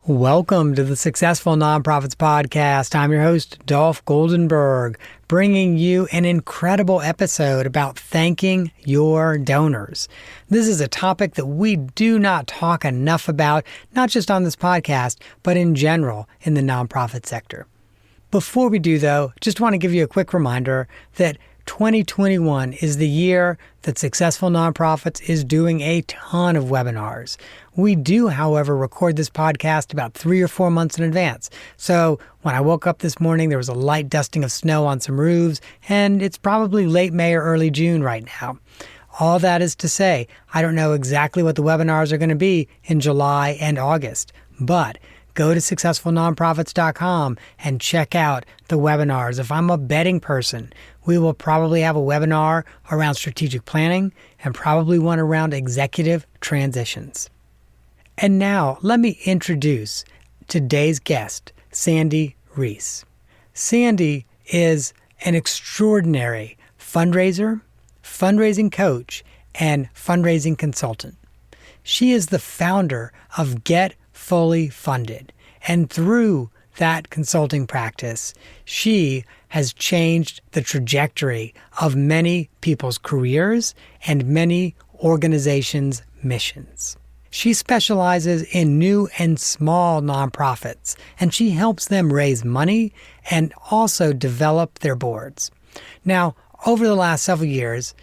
Welcome to the Successful Nonprofits Podcast. I'm your host, Dolph Goldenberg, bringing you an incredible episode about thanking your donors. This is a topic that we do not talk enough about, not just on this podcast, but in general in the nonprofit sector. Before we do, though, just want to give you a quick reminder that 2021 is the year that Successful Nonprofits is doing a ton of webinars. We do, however, record this podcast about 3 or 4 months in advance. So when I woke up this morning, there was a light dusting of snow on some roofs, and it's probably late May or early June right now. All that is to say, I don't know exactly what the webinars are going to be in July and August, but go to successfulnonprofits.com and check out the webinars. If I'm a betting person, we will probably have a webinar around strategic planning and probably one around executive transitions. And now let me introduce today's guest, Sandy Rees. Sandy is an extraordinary fundraiser, fundraising coach, and fundraising consultant. She is the founder of Get Fully Funded. And through that consulting practice, she has changed the trajectory of many people's careers and many organizations' missions. She specializes in new and small nonprofits, and she helps them raise money and also develop their boards. Now, over the last several years,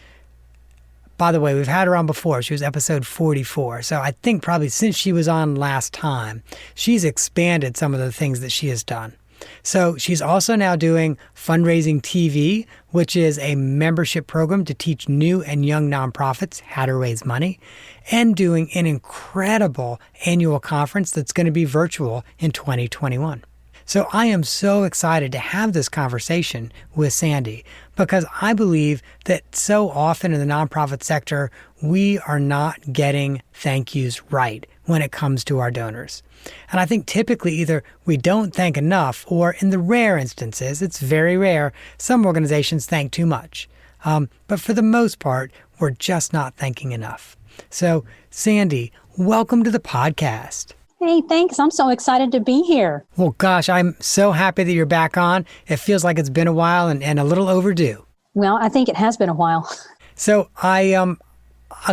by the way, we've had her on before. She was episode 44. So I think probably since she was on last time, she's expanded some of the things that she has done. So she's also now doing Fundraising TV, which is a membership program to teach new and young nonprofits how to raise money, and doing an incredible annual conference that's going to be virtual in 2021. So I am so excited to have this conversation with Sandy because I believe that so often in the nonprofit sector, we are not getting thank yous right when it comes to our donors. And I think typically either we don't thank enough, or in the rare instances, it's very rare, some organizations thank too much. But for the most part, we're just not thanking enough. So Sandy, welcome to the podcast. Hey, thanks. I'm so excited to be here. Well, gosh, I'm so happy that you're back on. It feels like it's been a while and a little overdue. Well, I think it has been a while. So I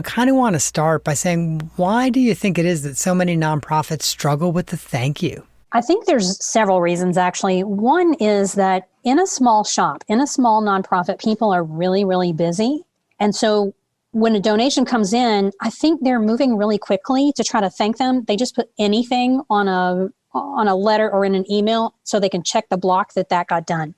kind of want to start by saying, why do you think it is that so many nonprofits struggle with the thank you? I think there's several reasons, actually. One is that in a small shop, in a small nonprofit, people are really, really busy. And so when a donation comes in, I think they're moving really quickly to try to thank them. They just put anything on a letter or in an email so they can check the block that got done.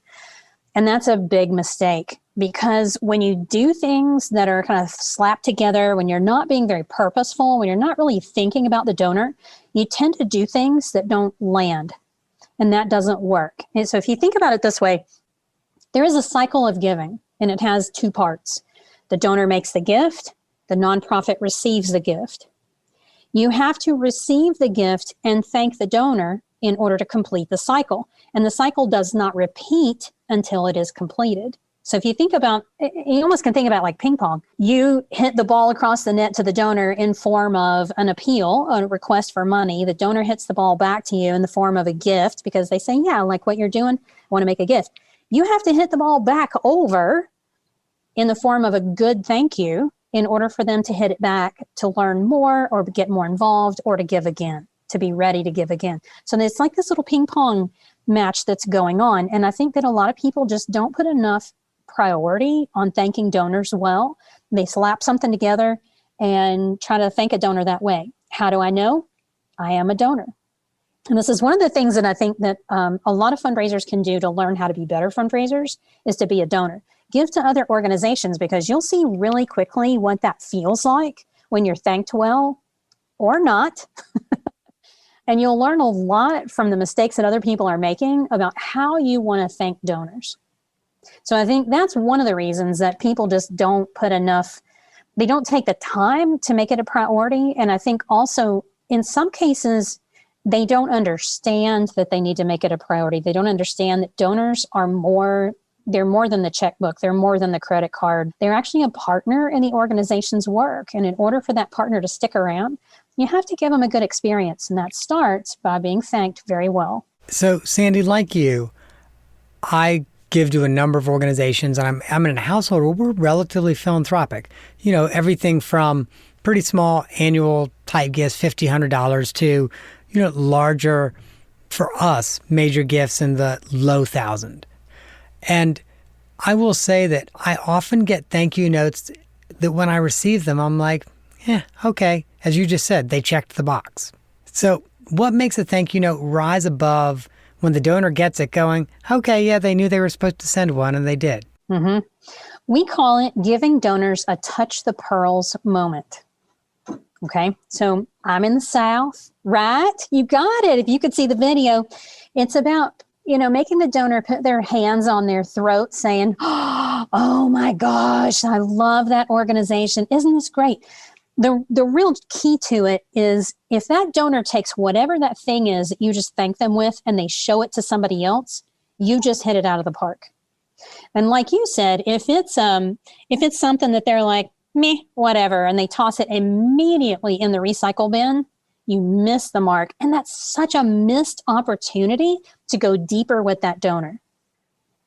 And that's a big mistake, because when you do things that are kind of slapped together, when you're not being very purposeful, when you're not really thinking about the donor, you tend to do things that don't land, and that doesn't work. And so if you think about it this way, there is a cycle of giving, and it has two parts. The donor makes the gift, the nonprofit receives the gift. You have to receive the gift and thank the donor in order to complete the cycle. And the cycle does not repeat until it is completed. So if you think about, you almost can think about like ping pong. You hit the ball across the net to the donor in form of an appeal, a request for money. The donor hits the ball back to you in the form of a gift because they say, yeah, I like what you're doing. I want to make a gift. You have to hit the ball back over in the form of a good thank you in order for them to hit it back, to learn more or get more involved or to give again, to be ready to give again. So it's like this little ping pong match that's going on. And I think that a lot of people just don't put enough priority on thanking donors well. They slap something together and try to thank a donor that way. How do I know? I am a donor. And this is one of the things that I think that a lot of fundraisers can do to learn how to be better fundraisers is to be a donor. Give to other organizations, because you'll see really quickly what that feels like when you're thanked well or not. And you'll learn a lot from the mistakes that other people are making about how you want to thank donors. So I think that's one of the reasons that people just don't put enough, they don't take the time to make it a priority. And I think also in some cases, they don't understand that they need to make it a priority. They don't understand that donors are they're more than the checkbook. They're more than the credit card. They're actually a partner in the organization's work. And in order for that partner to stick around, You have to give them a good experience, and that starts by being thanked very well. So, Sandy, like you, I give to a number of organizations, and I'm in a household where we're relatively philanthropic. Everything from pretty small annual type gifts, $50, $100, to, larger, for us, major gifts in the low thousand. And I will say that I often get thank you notes that when I receive them, I'm like, okay. As you just said, they checked the box. So what makes a thank you note rise above when the donor gets it going, okay, yeah, they knew they were supposed to send one and they did? Mm-hmm. We call it giving donors a touch the pearls moment. Okay, so I'm in the South, right? You got it. If you could see the video, it's about, making the donor put their hands on their throat saying, oh my gosh, I love that organization. Isn't this great? The real key to it is if that donor takes whatever that thing is that you just thank them with and they show it to somebody else, you just hit it out of the park. And like you said, if it's something that they're like, meh, whatever, and they toss it immediately in the recycle bin, you miss the mark. And that's such a missed opportunity to go deeper with that donor.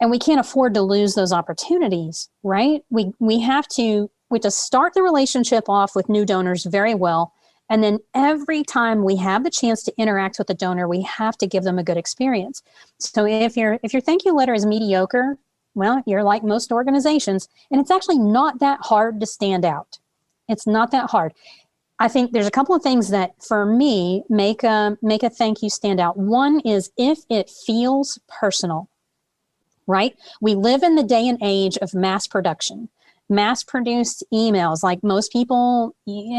And we can't afford to lose those opportunities, right? We have to start the relationship off with new donors very well. And then every time we have the chance to interact with the donor, we have to give them a good experience. So if your thank you letter is mediocre, well, you're like most organizations, and it's actually not that hard to stand out. It's not that hard. I think there's a couple of things that, for me, make a thank you stand out. One is if it feels personal, right? We live in the day and age of mass production. Mass-produced emails, like most people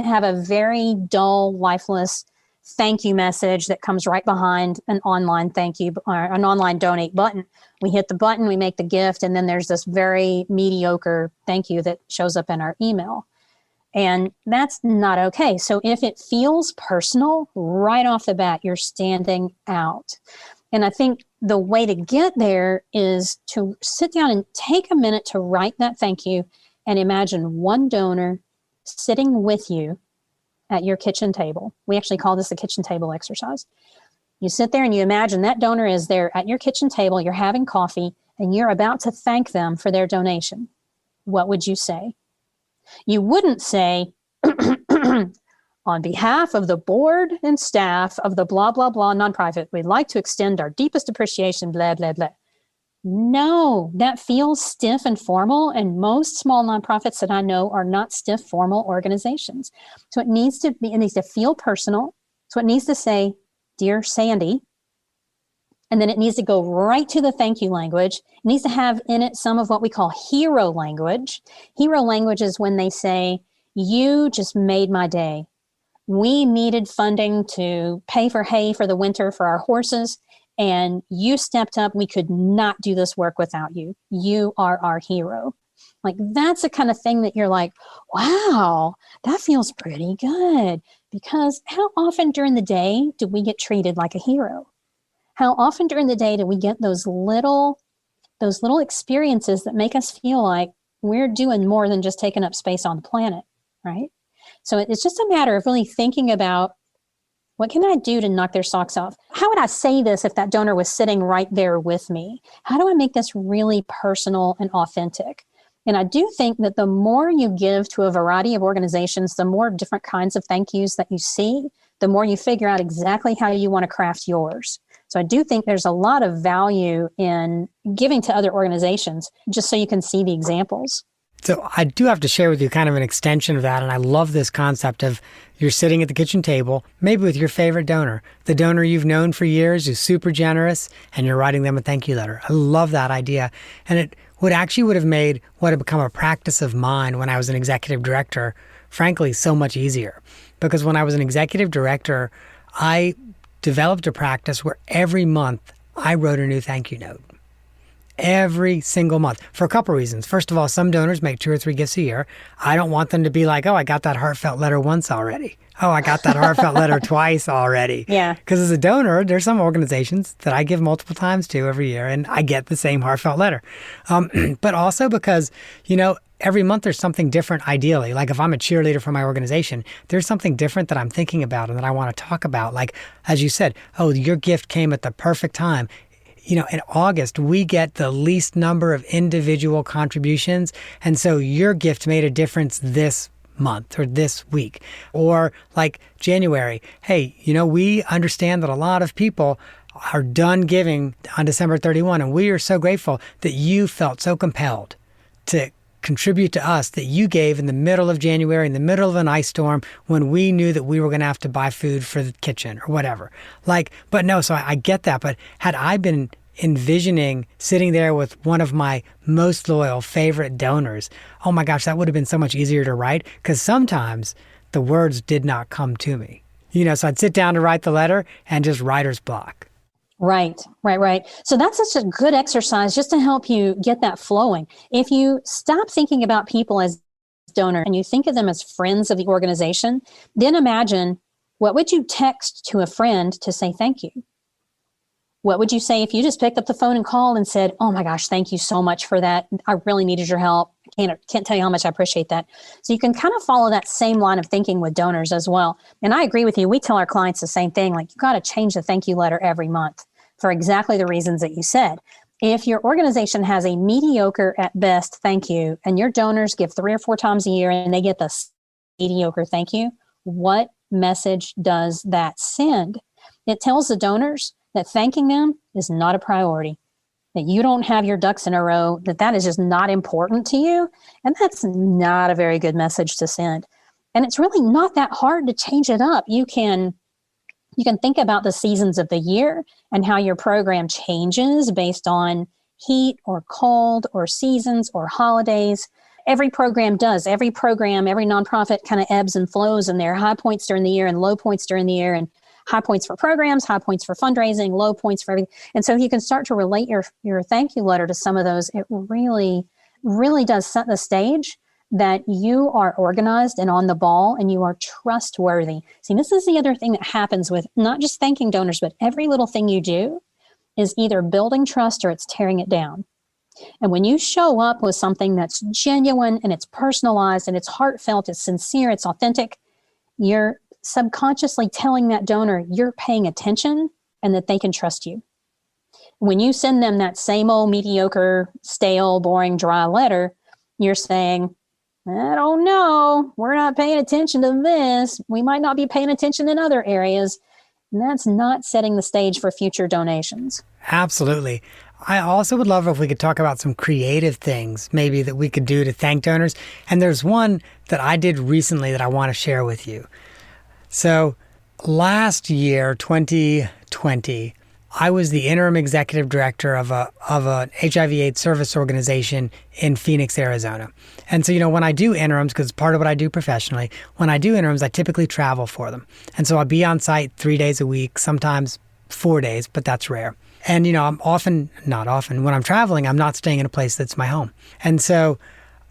have a very dull, lifeless thank you message that comes right behind an online thank you or an online donate button. We hit the button, we make the gift, and then there's this very mediocre thank you that shows up in our email. And that's not okay. So if it feels personal, right off the bat, you're standing out. And I think the way to get there is to sit down and take a minute to write that thank you and imagine one donor sitting with you at your kitchen table. We actually call this the kitchen table exercise. You sit there and you imagine that donor is there at your kitchen table, you're having coffee, and you're about to thank them for their donation. What would you say? You wouldn't say, on behalf of the board and staff of the blah, blah, blah nonprofit, we'd like to extend our deepest appreciation, blah, blah, blah. No, that feels stiff and formal, and most small nonprofits that I know are not stiff, formal organizations. So it needs to feel personal. So it needs to say, Dear Sandy, and then it needs to go right to the thank you language. It needs to have in it some of what we call hero language. Hero language is when they say, you just made my day. We needed funding to pay for hay for the winter for our horses, and you stepped up. We could not do this work without you. You are our hero. Like, that's the kind of thing that you're like, wow, that feels pretty good. Because how often during the day do we get treated like a hero? How often during the day do we get those little experiences that make us feel like we're doing more than just taking up space on the planet, right? So it's just a matter of really thinking about, what can I do to knock their socks off? How would I say this if that donor was sitting right there with me? How do I make this really personal and authentic? And I do think that the more you give to a variety of organizations, the more different kinds of thank yous that you see, the more you figure out exactly how you want to craft yours. So I do think there's a lot of value in giving to other organizations, just so you can see the examples. So I do have to share with you kind of an extension of that. And I love this concept of you're sitting at the kitchen table, maybe with your favorite donor, the donor you've known for years who's super generous, and you're writing them a thank you letter. I love that idea. And it would have made what had become a practice of mine when I was an executive director, frankly, so much easier. Because when I was an executive director, I developed a practice where every month I wrote a new thank you note. every single month for a couple reasons. First of all, some donors make 2 or 3 gifts a year. I don't want them to be like, oh, I got that heartfelt letter once already. Oh, I got that heartfelt letter twice already. Yeah. Because as a donor, there's some organizations that I give multiple times to every year, and I get the same heartfelt letter. But also because, every month there's something different ideally. Like if I'm a cheerleader for my organization, there's something different that I'm thinking about and that I want to talk about. Like, as you said, oh, your gift came at the perfect time. In August, we get the least number of individual contributions. And so your gift made a difference this month or this week. Or like January, hey, we understand that a lot of people are done giving on December 31. And we are so grateful that you felt so compelled to contribute to us that you gave in the middle of January, in the middle of an ice storm, when we knew that we were going to have to buy food for the kitchen or whatever. But no, so I get that. But had I been envisioning sitting there with one of my most loyal favorite donors, oh my gosh, that would have been so much easier to write, because sometimes the words did not come to me. So I'd sit down to write the letter and just writer's block. Right. So that's such a good exercise just to help you get that flowing. If you stop thinking about people as donors and you think of them as friends of the organization, then imagine, what would you text to a friend to say thank you? What would you say if you just picked up the phone and called and said, oh my gosh, thank you so much for that. I really needed your help. I can't tell you how much I appreciate that. So you can kind of follow that same line of thinking with donors as well. And I agree with you. We tell our clients the same thing, like you got to change the thank you letter every month for exactly the reasons that you said. If your organization has a mediocre at best thank you, and your donors give 3 or 4 times a year and they get the mediocre thank you, what message does that send? It tells the donors that thanking them is not a priority, that you don't have your ducks in a row, that is just not important to you. And that's not a very good message to send. And it's really not that hard to change it up. You can think about the seasons of the year and how your program changes based on heat or cold or seasons or holidays. Every program does. Every nonprofit kind of ebbs and flows, and there are high points during the year and low points during the year, and high points for programs, high points for fundraising, low points for everything. And so you can start to relate your thank you letter to some of those. It really, really does set the stage that you are organized and on the ball and you are trustworthy. See, this is the other thing that happens with not just thanking donors, but every little thing you do is either building trust or it's tearing it down. And when you show up with something that's genuine and it's personalized and it's heartfelt, it's sincere, it's authentic, you're subconsciously telling that donor you're paying attention and that they can trust you. When you send them that same old mediocre, stale, boring, dry letter, you're saying, I don't know, we're not paying attention to this. We might not be paying attention in other areas. And that's not setting the stage for future donations. Absolutely. I also would love if we could talk about some creative things maybe that we could do to thank donors. And there's one that I did recently that I want to share with you. So last year, 2020, I was the interim executive director of an HIV/AIDS service organization in Phoenix, Arizona. And so, when I do interims, because part of what I do professionally, when I do interims, I typically travel for them. And so I'll be on site 3 days a week, sometimes 4 days, but that's rare. And, not often, when I'm traveling, I'm not staying in a place that's my home. And so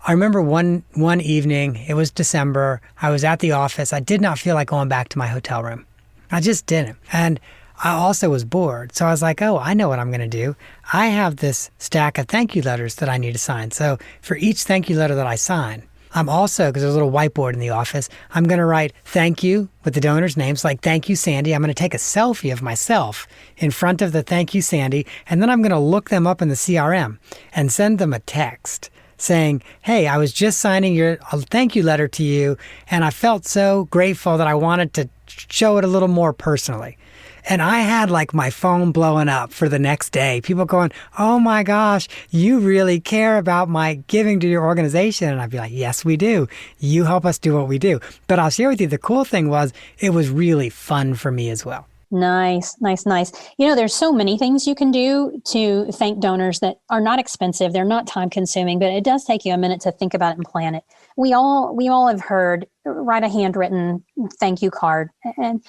I remember one evening, it was December, I was at the office. I did not feel like going back to my hotel room. I just didn't. And I also was bored. So I was like, oh, I know what I'm going to do. I have this stack of thank you letters that I need to sign. So for each thank you letter that I sign, I'm also, because there's a little whiteboard in the office, I'm going to write thank you with the donor's names, like thank you, Sandy. I'm going to take a selfie of myself in front of the thank you, Sandy, and then I'm going to look them up in the CRM and send them a text saying, hey, I was just signing a thank you letter to you, and I felt so grateful that I wanted to show it a little more personally. And I had like my phone blowing up for the next day. People going, oh my gosh, you really care about my giving to your organization. And I'd be like, yes, we do. You help us do what we do. But I'll share with you, the cool thing was it was really fun for me as well. Nice. There's so many things you can do to thank donors that are not expensive. They're not time consuming, but it does take you a minute to think about it and plan it. We all have heard, write a handwritten thank you card. And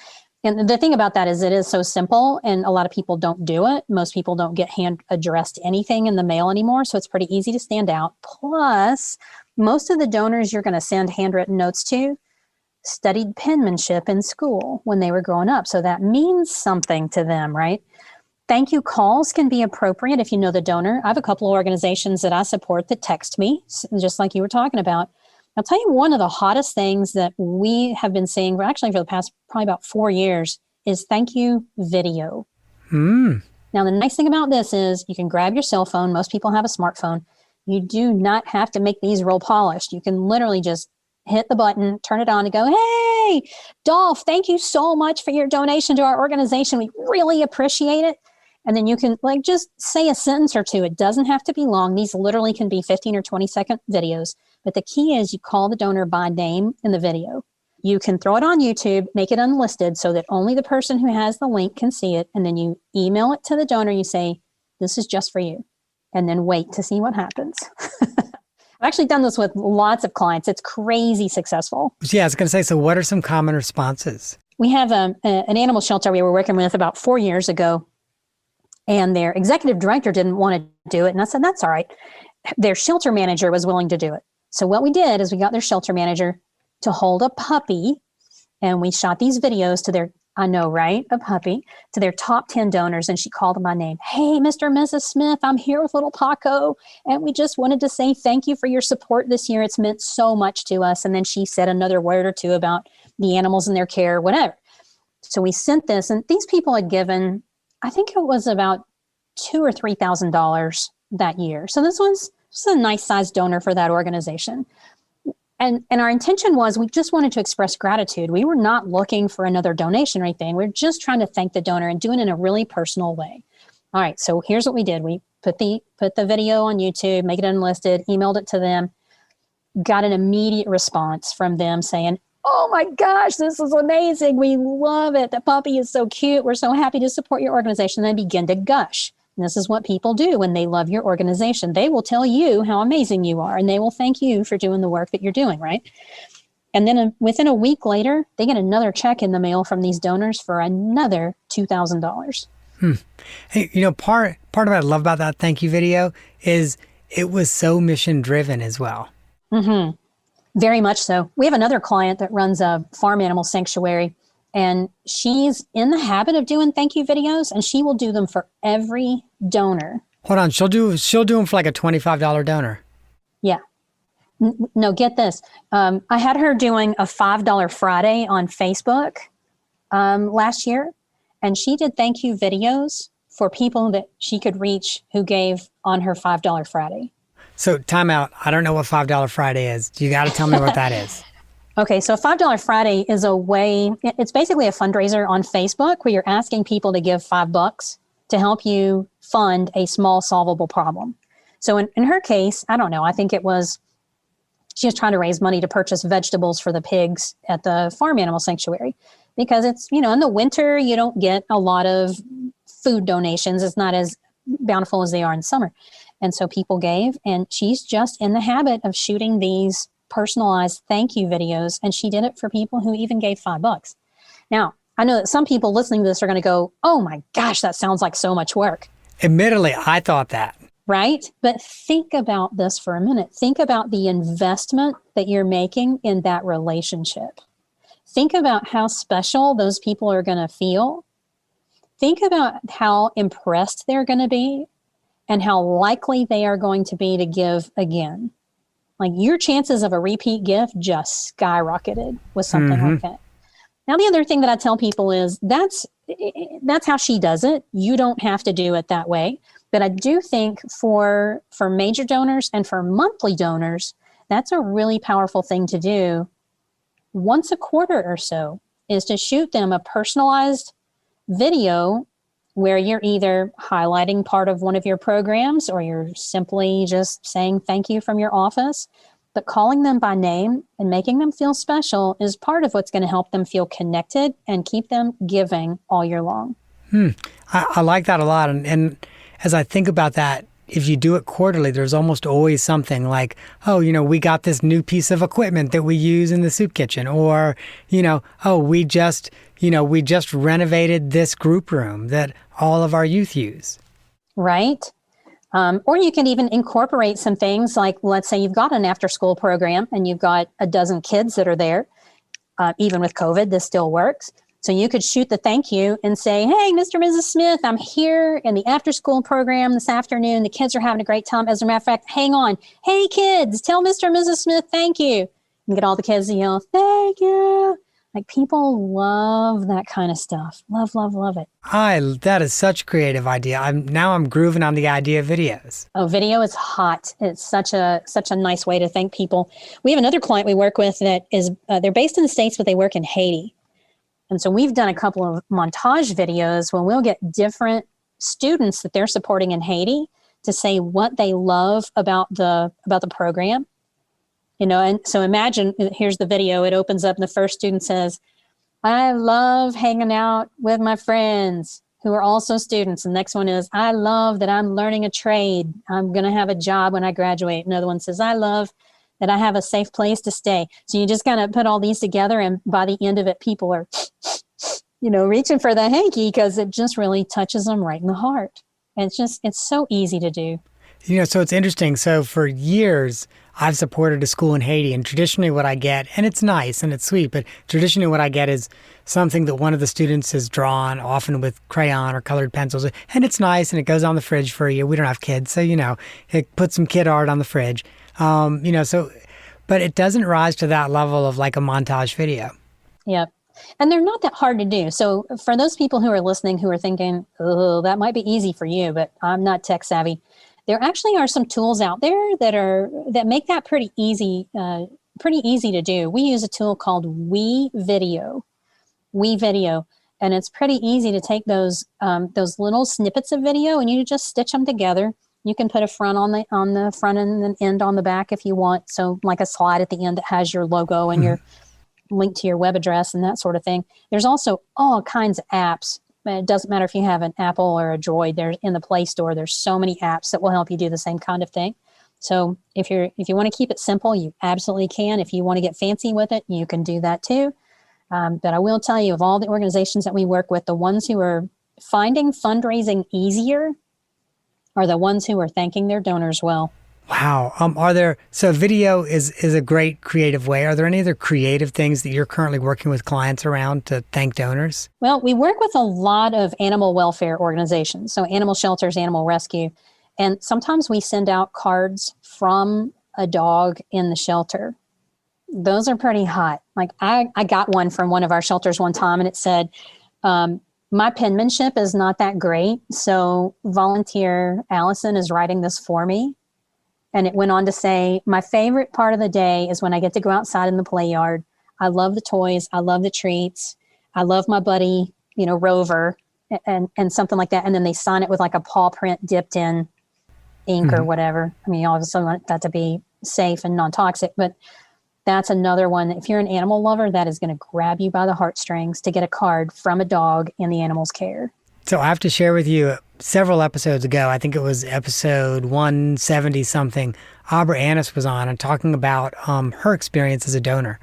And the thing about that is it is so simple and a lot of people don't do it. Most people don't get hand addressed anything in the mail anymore. So it's pretty easy to stand out. Plus, most of the donors you're going to send handwritten notes to studied penmanship in school when they were growing up. So that means something to them, right? Thank you calls can be appropriate if you know the donor. I have a couple of organizations that I support that text me, just like you were talking about. I'll tell you one of the hottest things that we have been seeing, actually for the past probably about 4 years, is thank you video. Now, the nice thing about this is you can grab your cell phone. Most people have a smartphone. You do not have to make these real polished. You can literally just hit the button, turn it on and go, hey, Dolph, thank you so much for your donation to our organization. We really appreciate it. And then you can just say a sentence or two. It doesn't have to be long. These literally can be 15 or 20-second videos. But the key is you call the donor by name in the video. You can throw it on YouTube, make it unlisted so that only the person who has the link can see it. And then you email it to the donor. You say, this is just for you. And then wait to see what happens. I've actually done this with lots of clients. It's crazy successful. Yeah, I was going to say, so what are some common responses? We have an animal shelter we were working with about 4 years ago. And their executive director didn't want to do it. And I said, that's all right. Their shelter manager was willing to do it. So what we did is we got their shelter manager to hold a puppy. And we shot these videos to their, I know, right? A puppy, to their top 10 donors. And she called them by name. Hey, Mr. and Mrs. Smith, I'm here with little Paco. And we just wanted to say thank you for your support this year. It's meant so much to us. And then she said another word or two about the animals and their care, whatever. So we sent this, and these people had given, I think it was about $2,000 or $3,000 that year. So this was a nice sized donor for that organization. And our intention was we just wanted to express gratitude. We were not looking for another donation or anything. We're just trying to thank the donor and do it in a really personal way. All right, so here's what we did. We put the video on YouTube, make it unlisted, emailed it to them, got an immediate response from them saying, oh my gosh, this is amazing. We love it. The puppy is so cute. We're so happy to support your organization. And they begin to gush. And this is what people do when they love your organization. They will tell you how amazing you are, and they will thank you for doing the work that you're doing, right? And then within a week later, they get another check in the mail from these donors for another $2,000. Hey, part of what I love about that thank you video is it was so mission driven as well. Mm-hmm. Very much so. We have another client that runs a farm animal sanctuary, and she's in the habit of doing thank you videos, and she will do them for every donor. Hold on, she'll do them for like a $25 donor. Yeah. No, get this. I had her doing a $5 Friday on Facebook last year, and she did thank you videos for people that she could reach who gave on her $5 Friday. So time out. I don't know what $5 Friday is. You got to tell me what that is. Okay, so $5 Friday is a way, it's basically a fundraiser on Facebook where you're asking people to give $5 to help you fund a small solvable problem. So in her case, I don't know, I think she was trying to raise money to purchase vegetables for the pigs at the farm animal sanctuary because it's, in the winter, you don't get a lot of food donations. It's not as bountiful as they are in summer. And so people gave, and she's just in the habit of shooting these personalized thank you videos. And she did it for people who even gave $5. Now, I know that some people listening to this are going to go, oh my gosh, that sounds like so much work. Admittedly, I thought that. Right? But think about this for a minute. Think about the investment that you're making in that relationship. Think about how special those people are going to feel. Think about how impressed they're going to be and how likely they are going to be to give again. Like your chances of a repeat gift just skyrocketed with something like that. Now, the other thing that I tell people is that's how she does it. You don't have to do it that way. But I do think for major donors and for monthly donors, that's a really powerful thing to do once a quarter or so, is to shoot them a personalized video where you're either highlighting part of one of your programs or you're simply just saying thank you from your office. But calling them by name and making them feel special is part of what's going to help them feel connected and keep them giving all year long. I like that a lot. And as I think about that, if you do it quarterly, there's almost always something like, oh, we got this new piece of equipment that we use in the soup kitchen, or, oh, we just renovated this group room that all of our youth use. Right. Or you can even incorporate some things like, let's say you've got an after school program and you've got a dozen kids that are there. Even with COVID, this still works. So you could shoot the thank you and say, hey, Mr. and Mrs. Smith, I'm here in the after school program this afternoon. The kids are having a great time. As a matter of fact, hang on. Hey, kids, tell Mr. and Mrs. Smith thank you. And get all the kids to yell, thank you. Like, people love that kind of stuff. Love, love, love it. That is such a creative idea. I'm grooving on the idea of videos. Oh, video is hot. It's such a nice way to thank people. We have another client we work with that is, they're based in the States, but they work in Haiti. And so we've done a couple of montage videos when we'll get different students that they're supporting in Haiti to say what they love about the program. And so imagine, here's the video. It opens up and the first student says, I love hanging out with my friends who are also students. And the next one is, I love that I'm learning a trade. I'm going to have a job when I graduate. Another one says, I love that I have a safe place to stay. So you just kind of put all these together, and by the end of it, people are, reaching for the hanky because it just really touches them right in the heart. And it's so easy to do. So it's interesting. So for years, I've supported a school in Haiti, and traditionally what I get, and it's nice and it's sweet, but traditionally what I get is something that one of the students has drawn, often with crayon or colored pencils, and it's nice and it goes on the fridge for a year. We don't have kids, so, it puts some kid art on the fridge. But it doesn't rise to that level of like a montage video. Yep. And they're not that hard to do. So for those people who are listening who are thinking, oh, that might be easy for you, but I'm not tech savvy. There actually are some tools out there that make that pretty easy to do. We use a tool called WeVideo, and it's pretty easy to take those little snippets of video and you just stitch them together. You can put a front on the front and an end on the back if you want. So like a slide at the end that has your logo and your link to your web address and that sort of thing. There's also all kinds of apps. It doesn't matter if you have an Apple or a Droid. There's in the Play Store. There's so many apps that will help you do the same kind of thing. So if you want to keep it simple, you absolutely can. If you want to get fancy with it, you can do that too. But I will tell you, of all the organizations that we work with, the ones who are finding fundraising easier are the ones who are thanking their donors well. Wow. So video is a great creative way. Are there any other creative things that you're currently working with clients around to thank donors? Well, we work with a lot of animal welfare organizations, so animal shelters, animal rescue. And sometimes we send out cards from a dog in the shelter. Those are pretty hot. Like I got one from one of our shelters one time and it said, my penmanship is not that great, so volunteer Allison is writing this for me. And it went on to say, my favorite part of the day is when I get to go outside in the play yard. I love the toys. I love the treats. I love my buddy, Rover, and something like that. And then they sign it with like a paw print dipped in ink or whatever. I mean, obviously want that to be safe and non-toxic, but that's another one. If you're an animal lover, that is going to grab you by the heartstrings to get a card from a dog in the animal's care. So I have to share with you, several episodes ago, I think it was episode 170 something, Aubrey Annis was on and talking about her experience as a donor.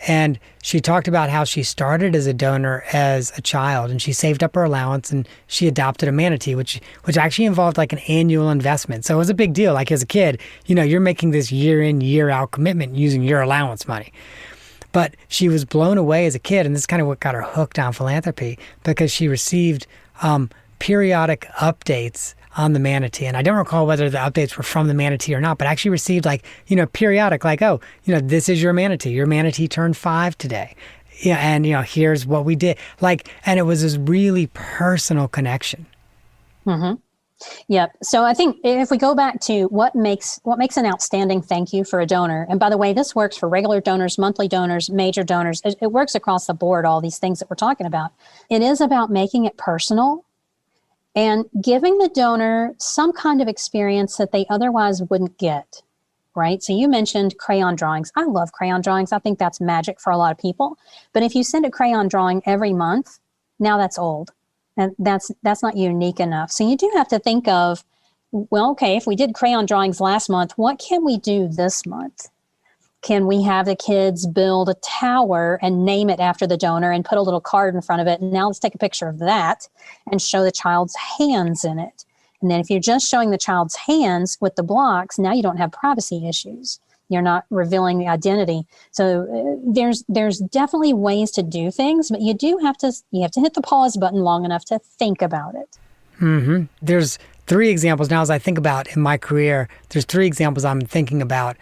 And she talked about how she started as a donor as a child, and she saved up her allowance and she adopted a manatee, which actually involved like an annual investment. So it was a big deal. Like as a kid, you're making this year in, year out commitment using your allowance money. But she was blown away as a kid, and this is kind of what got her hooked on philanthropy, because she received periodic updates on the manatee. And I don't recall whether the updates were from the manatee or not, but actually received periodic, like, oh, this is your manatee. Your manatee turned 5 today. Yeah, and here's what we did. And it was this really personal connection. Mm-hmm. Yep. So I think if we go back to what makes an outstanding thank you for a donor, and by the way, this works for regular donors, monthly donors, major donors. It works across the board, all these things that we're talking about. It is about making it personal and giving the donor some kind of experience that they otherwise wouldn't get, right? So you mentioned crayon drawings. I love crayon drawings. I think that's magic for a lot of people. But if you send a crayon drawing every month, now that's old. And that's not unique enough. So you do have to think of well, okay, if we did crayon drawings last month, what can we do this month? Can we have the kids build a tower and name it after the donor and put a little card in front of it? And now let's take a picture of that and show the child's hands in it. And then if you're just showing the child's hands with the blocks, now you don't have privacy issues. You're not revealing the identity. So there's definitely ways to do things, but you have to hit the pause button long enough to think about it. Mm-hmm. There's 3 examples now as I think about in my career. There's 3 examples I'm thinking about.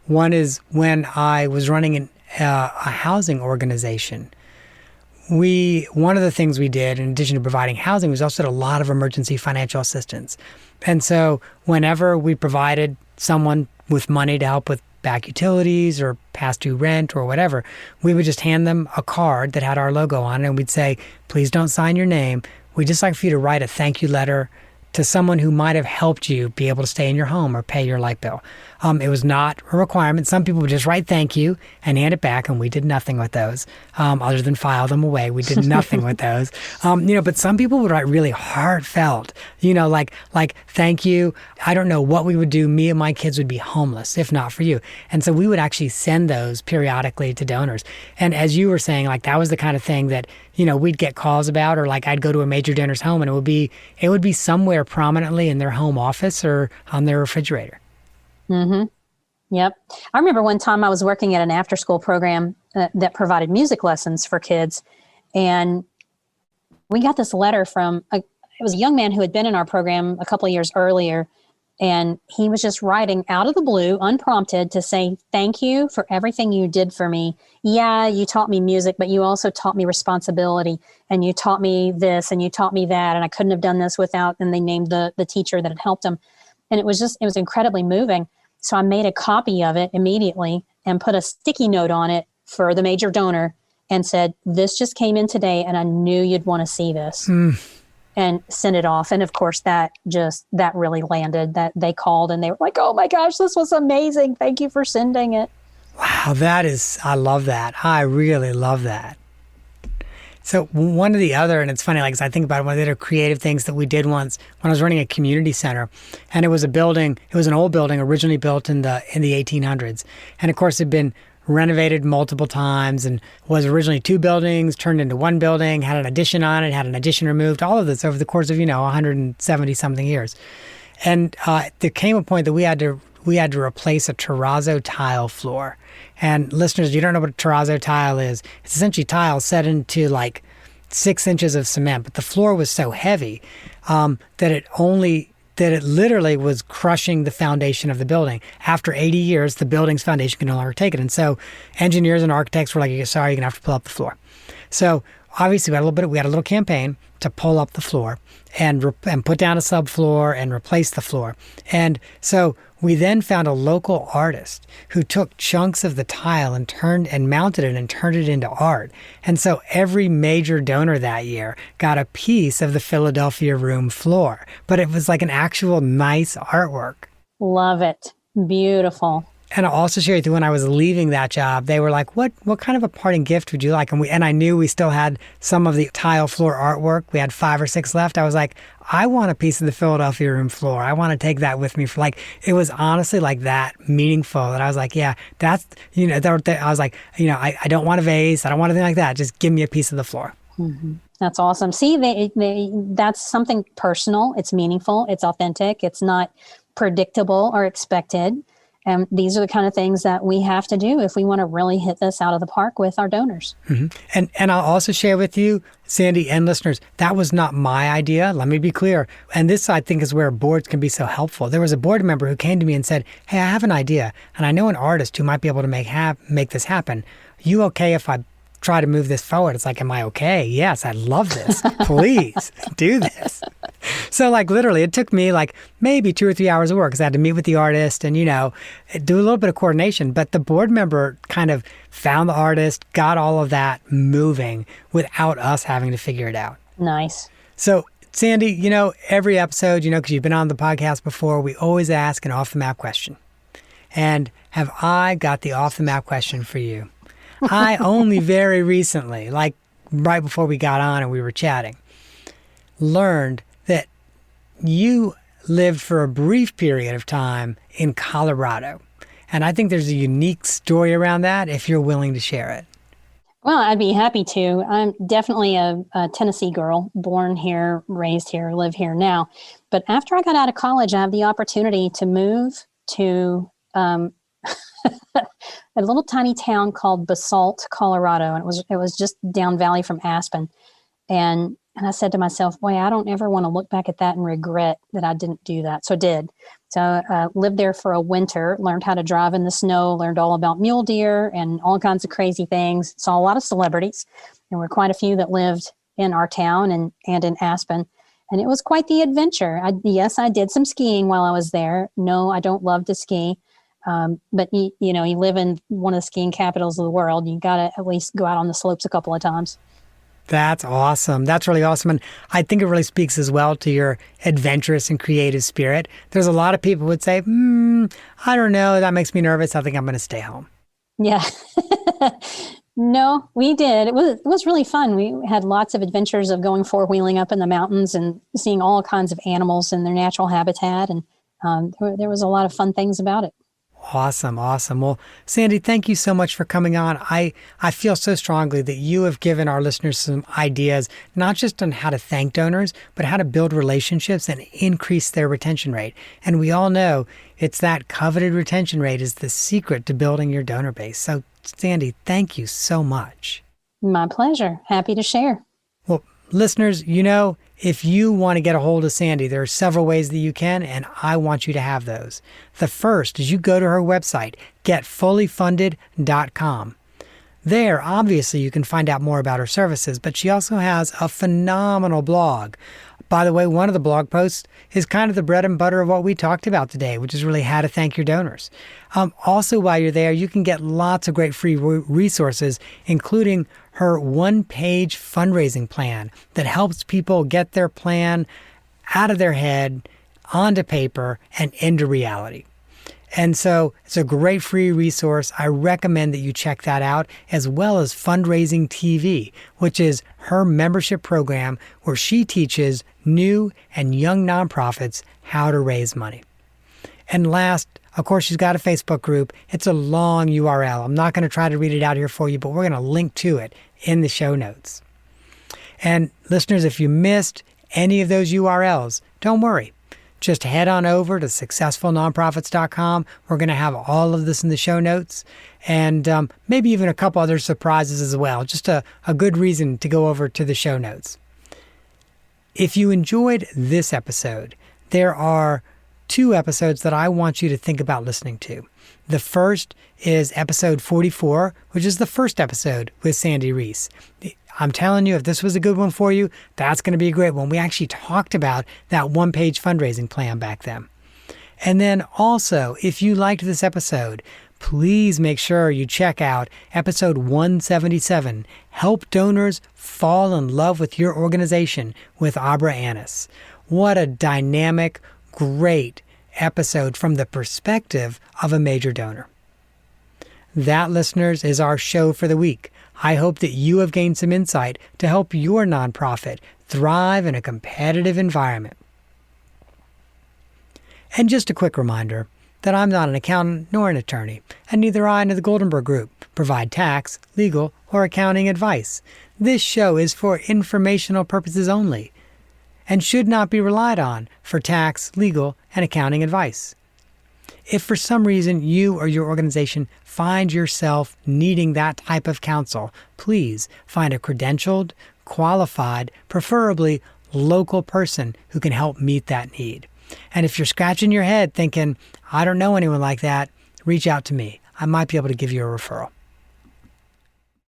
One is when I was running a housing organization. One of the things we did, in addition to providing housing, was also did a lot of emergency financial assistance. And so whenever we provided someone with money to help with back utilities or past due rent or whatever, we would just hand them a card that had our logo on it, and we'd say, please don't sign your name. We'd just like for you to write a thank you letter to someone who might have helped you be able to stay in your home or pay your light bill. It was not a requirement. Some people would just write thank you and hand it back, and we did nothing with those other than file them away. We did nothing with those. But some people would write really heartfelt, like thank you. I don't know what we would do. Me and my kids would be homeless if not for you. And so we would actually send those periodically to donors. And as you were saying, like that was the kind of thing that, we'd get calls about, or like I'd go to a major donor's home and it would be somewhere prominently in their home office or on their refrigerator. Mm-hmm. Yep. I remember one time I was working at an after-school program that provided music lessons for kids. And we got this letter it was a young man who had been in our program a couple of years earlier. And he was just writing out of the blue, unprompted, to say, thank you for everything you did for me. Yeah, you taught me music, but you also taught me responsibility. And you taught me this and you taught me that. And I couldn't have done this without, and they named the teacher that had helped him. And it was incredibly moving. So I made a copy of it immediately and put a sticky note on it for the major donor and said, this just came in today and I knew you'd want to see this. And sent it off. And of course that really landed. That they called and they were like, oh my gosh, this was amazing. Thank you for sending it. Wow, I love that. I really love that. So one of the other, and it's funny, like as I think about it, one of the other creative things that we did once when I was running a community center, and it was an old building originally built in the 1800s. And of course it'd been renovated multiple times and was originally 2 buildings, turned into 1 building, had an addition on it, had an addition removed, all of this over the course of, 170 something years. And there came a point that we had to replace a terrazzo tile floor. And listeners, you don't know what a terrazzo tile is. It's essentially tile set into like 6 inches of cement, but the floor was so heavy that it literally was crushing the foundation of the building. After 80 years, the building's foundation could no longer take it. And so engineers and architects were like, sorry, you're going to have to pull up the floor. So obviously we had a little campaign to pull up the floor and put down a subfloor and replace the floor. And so we then found a local artist who took chunks of the tile and mounted it and turned it into art. And so every major donor that year got a piece of the Philadelphia room floor, but it was like an actual nice artwork. Love it. Beautiful. And I'll also share with you, when I was leaving that job, they were like, what kind of a parting gift would you like? And I knew we still had some of the tile floor artwork. We had 5 or 6 left. I was like, I want a piece of the Philadelphia room floor. I want to take that with me for it was honestly like that meaningful that I was like, yeah, that's, I was like, I don't want a vase. I don't want anything like that. Just give me a piece of the floor. Mm-hmm. That's awesome. See, that's something personal. It's meaningful. It's authentic. It's not predictable or expected. And these are the kind of things that we have to do if we want to really hit this out of the park with our donors. Mm-hmm. And I'll also share with you, Sandy and listeners, that was not my idea. Let me be clear. And this, I think, is where boards can be so helpful. There was a board member who came to me and said, hey, I have an idea, and I know an artist who might be able to make this happen. You okay if I try to move this forward? It's like, am I okay? Yes, I love this. Please do this. So literally it took me maybe 2 or 3 hours of work because I had to meet with the artist and, do a little bit of coordination. But the board member kind of found the artist, got all of that moving without us having to figure it out. Nice. So Sandy, every episode, because you've been on the podcast before, we always ask an off the map question. And have I got the off the map question for you? I only very recently, right before we got on and we were chatting, learned that you lived for a brief period of time in Colorado. And I think there's a unique story around that if you're willing to share it. Well, I'd be happy to. I'm definitely a Tennessee girl, born here, raised here, live here now. But after I got out of college, I had the opportunity to move to a little tiny town called Basalt, Colorado. And it was just down valley from Aspen. And I said to myself, boy, I don't ever want to look back at that and regret that I didn't do that. So I did. So I lived there for a winter, learned how to drive in the snow, learned all about mule deer and all kinds of crazy things. Saw a lot of celebrities. There were quite a few that lived in our town and in Aspen. And it was quite the adventure. Yes, I did some skiing while I was there. No, I don't love to ski. But you live in one of the skiing capitals of the world. You got to at least go out on the slopes a couple of times. That's awesome. That's really awesome. And I think it really speaks as well to your adventurous and creative spirit. There's a lot of people who would say, I don't know, that makes me nervous. I think I'm going to stay home. Yeah. No, we did. It was really fun. We had lots of adventures of going four-wheeling up in the mountains and seeing all kinds of animals in their natural habitat. And there was a lot of fun things about it. Awesome. Well, Sandy, thank you so much for coming on. I feel so strongly that you have given our listeners some ideas, not just on how to thank donors, but how to build relationships and increase their retention rate. And we all know it's that coveted retention rate is the secret to building your donor base. So, Sandy, thank you so much. My pleasure. Happy to share. Well, listeners, if you want to get a hold of Sandy, there are several ways that you can, and I want you to have those. The first is you go to her website, getfullyfunded.com. There, obviously, you can find out more about her services, but she also has a phenomenal blog. By the way, one of the blog posts is kind of the bread and butter of what we talked about today, which is really how to thank your donors. Also, while you're there, you can get lots of great free resources, including her one-page fundraising plan that helps people get their plan out of their head, onto paper, and into reality. And so it's a great free resource. I recommend that you check that out, as well as Fundraising TV, which is her membership program where she teaches new and young nonprofits how to raise money. And last, of course, she's got a Facebook group. It's a long URL. I'm not going to try to read it out here for you, but we're going to link to it in the show notes. And listeners, if you missed any of those URLs, don't worry. Just head on over to successfulnonprofits.com. We're going to have all of this in the show notes, and maybe even a couple other surprises as well. Just a good reason to go over to the show notes. If you enjoyed this episode, there are 2 episodes that I want you to think about listening to. The first is episode 44, which is the first episode with Sandy Rees. I'm telling you, if this was a good one for you, that's going to be a great one. We actually talked about that one-page fundraising plan back then. And then also, if you liked this episode, please make sure you check out episode 177, Help Donors Fall in Love with Your Organization with Abra Annis. What a dynamic, great episode from the perspective of a major donor. That, listeners, is our show for the week. I hope that you have gained some insight to help your nonprofit thrive in a competitive environment. And just a quick reminder that I'm not an accountant nor an attorney, and neither I nor the Goldenberg Group provide tax, legal, or accounting advice. This show is for informational purposes only and should not be relied on for tax, legal, and accounting advice. If for some reason you or your organization find yourself needing that type of counsel, please find a credentialed, qualified, preferably local person who can help meet that need. And if you're scratching your head thinking, I don't know anyone like that, reach out to me. I might be able to give you a referral.